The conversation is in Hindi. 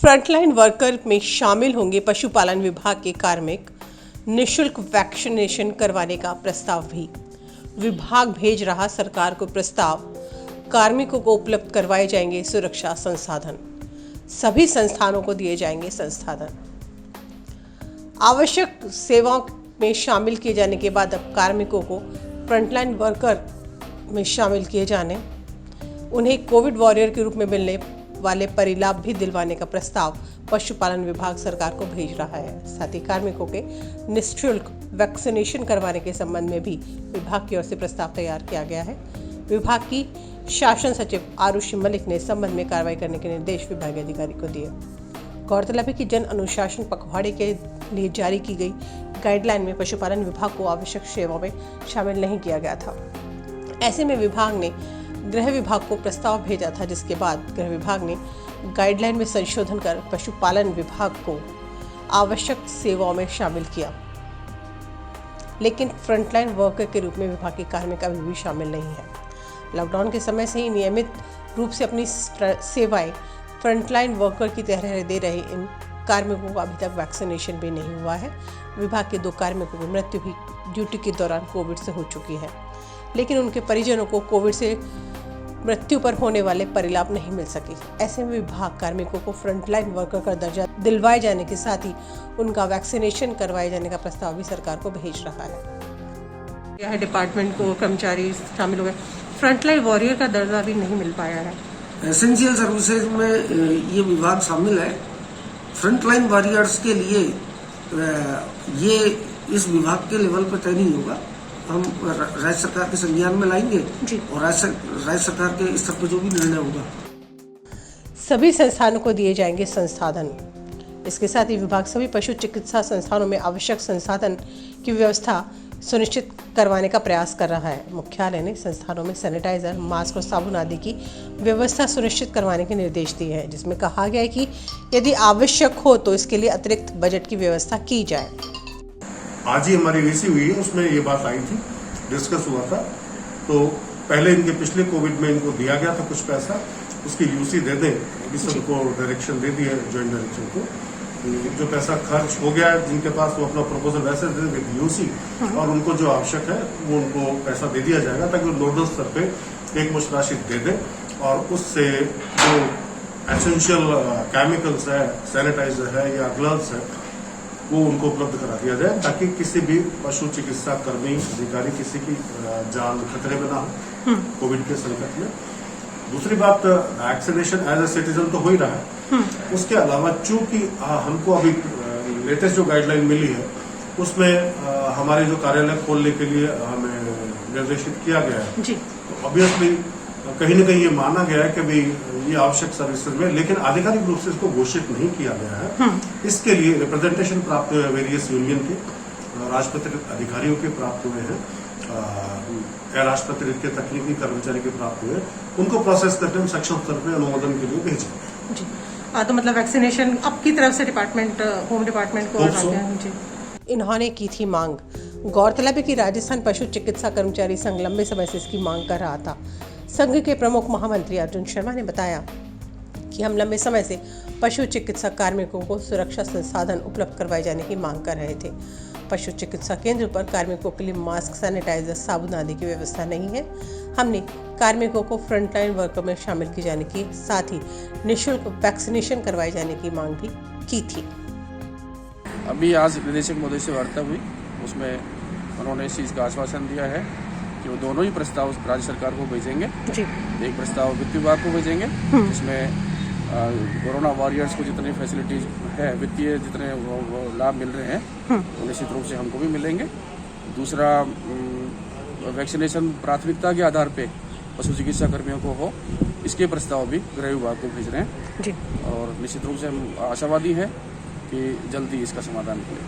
फ्रंटलाइन वर्कर में शामिल होंगे पशुपालन विभाग के कार्मिक। निःशुल्क वैक्सीनेशन करवाने का प्रस्ताव भी विभाग भेज रहा सरकार को प्रस्ताव। कार्मिकों को उपलब्ध करवाए जाएंगे सुरक्षा संसाधन, सभी संस्थानों को दिए जाएंगे संसाधन। आवश्यक सेवाओं में शामिल किए जाने के बाद अब कार्मिकों को फ्रंटलाइन वर्कर में शामिल किए जाने, उन्हें कोविड वॉरियर के रूप में मिलने वाले परिलाभ भी दिलवाने का प्रस्ताव पशुपालन विभाग सरकार को भेज रहा है। साथ ही कार्मिकों के निःशुल्क वैक्सीनेशन करवाने के संबंध में भी विभाग की ओर से प्रस्ताव तैयार किया गया है। विभाग की शासन सचिव आरुषि मलिक ने इस संबंध में कार्रवाई करने के निर्देश विभागीय अधिकारी को दिए। गौरतलब है कि जन अनुशासन पखवाड़े के लिए जारी की गई गाइडलाइन में पशुपालन विभाग को आवश्यक सेवाओं में शामिल नहीं किया गया था। ऐसे में विभाग ने गृह विभाग को प्रस्ताव भेजा था, जिसके बाद गृह विभाग ने गाइडलाइन में संशोधन कर पशुपालन विभाग को आवश्यक सेवाओं में शामिल किया, लेकिन फ्रंटलाइन वर्कर के रूप में विभाग के कार्मिक अभी भी शामिल नहीं है। लॉकडाउन के समय से ही नियमित रूप से अपनी सेवाएं फ्रंटलाइन वर्कर की तरह दे रहे इन कार्मिकों को अभी तक वैक्सीनेशन भी नहीं हुआ है। विभाग के 2 कार्मिकों की मृत्यु भी ड्यूटी के दौरान कोविड से हो चुकी है, लेकिन उनके परिजनों को कोविड से मृत्यु पर होने वाले परिलाभ नहीं मिल सके। ऐसे में विभाग कार्मिकों को फ्रंटलाइन वर्कर का दर्जा दिलवाए जाने के साथ ही उनका वैक्सीनेशन करवाए जाने का प्रस्ताव भी सरकार को भेज रहा है। यह डिपार्टमेंट को कर्मचारी शामिल हो गए, फ्रंटलाइन वॉरियर का दर्जा भी नहीं मिल पाया है। एसेंशियल सर्विसेज में ये विभाग शामिल है। फ्रंटलाइन वॉरियर्स के लिए ये इस विभाग के लेवल पर तय नहीं होगा, हम राज्य सरकार के संज्ञान में लाएंगे और राज्य सरकार के स्तर पर जो भी निर्णय होगा सभी संस्थानों को दिए जाएंगे संसाधन। इसके साथ ही विभाग सभी पशु चिकित्सा संस्थानों में आवश्यक संसाधन की व्यवस्था सुनिश्चित करवाने का प्रयास कर रहा है। मुख्यालय ने संस्थानों में सैनिटाइजर, मास्क और साबुन आदि की व्यवस्था सुनिश्चित करवाने के निर्देश दिए हैं, जिसमें कहा गया है कि यदि आवश्यक हो तो इसके लिए अतिरिक्त बजट की व्यवस्था की जाए। आज ही हमारी वीसी हुई है, उसमें ये बात आई थी, डिस्कस हुआ था। तो पहले इनके पिछले कोविड में इनको दिया गया था कुछ पैसा, उसकी यूसी दे दें, इस सबको डायरेक्शन दे दिया ज्वाइंट डायरेक्शन को। जो पैसा खर्च हो गया है जिनके पास, वो अपना प्रपोजल वैसे दे विद यूसी, और उनको जो आवश्यक है वो उनको पैसा दे दिया जाएगा, ताकि वो नोडल स्तर पे एक मुश्त राशि दे दें और उससे जो एसेंशियल केमिकल्स है, सैनिटाइजर है या ग्लव्स है, वो उनको उपलब्ध करा दिया जाए, ताकि किसी भी पशु चिकित्सा कर्मी अधिकारी किसी की जान खतरे में ना हो कोविड के संकट में। दूसरी बात, वैक्सीनेशन एज ए सिटीजन तो हो ही रहा है। उसके अलावा चूंकि हमको अभी लेटेस्ट जो गाइडलाइन मिली है, उसमें हमारे जो कार्यालय खोलने के लिए हमें निर्देशित किया गया है, तो ऑब्वियसली कहीं न कहीं ये माना गया है कि भाई ये आवश्यक सर्विसेज में, लेकिन आधिकारिक रूप से इसको घोषित नहीं किया गया है। इसके लिए रिप्रेजेंटेशन प्राप्त हुए वेरियस यूनियन के, राजपत्रित अधिकारियों के प्राप्त हुए हैं, राजपत्रित के तकनीकी कर्मचारी के प्राप्त हुए, उनको प्रोसेस करके हम सक्षम स्तर पर अनुमोदन के लिए भेजेंगे। जी, तो मतलब वैक्सीनेशन आपकी तरफ से डिपार्टमेंट, होम डिपार्टमेंट को इन्होंने की थी मांग। गौरतलब है कि राजस्थान पशु चिकित्सा कर्मचारी संघ लंबे समय से इसकी मांग कर रहा था। संघ के प्रमुख महामंत्री अर्जुन शर्मा ने बताया कि हम लंबे समय से पशु चिकित्सा कार्मिकों को सुरक्षा संसाधन उपलब्ध करवाए जाने की मांग कर रहे थे। पशु चिकित्सा केंद्र पर कार्मिकों के लिए मास्क, सैनिटाइजर, साबुन आदि की व्यवस्था नहीं है। हमने कार्मिकों को फ्रंटलाइन वर्कर में शामिल किए जाने की, साथ ही निःशुल्क वैक्सीनेशन करवाए जाने की मांग भी की थी। अभी आज निदेशक महोदय से वार्ता हुई, उसमें उन्होंने इस चीज़ का आश्वासन दिया है कि वो दोनों ही प्रस्ताव राज्य सरकार को भेजेंगे। एक प्रस्ताव वित्त विभाग को भेजेंगे, जिसमें कोरोना वॉरियर्स को जितनी फैसिलिटीज है, वित्तीय जितने लाभ मिल रहे हैं, वो निश्चित रूप से हमको भी मिलेंगे। दूसरा, वैक्सीनेशन प्राथमिकता के आधार पे पशु चिकित्सा कर्मियों को हो, इसके प्रस्ताव भी गृह विभाग को भेज रहे हैं। और निश्चित रूप से हम आशावादी हैं कि जल्दी इसका समाधान करें।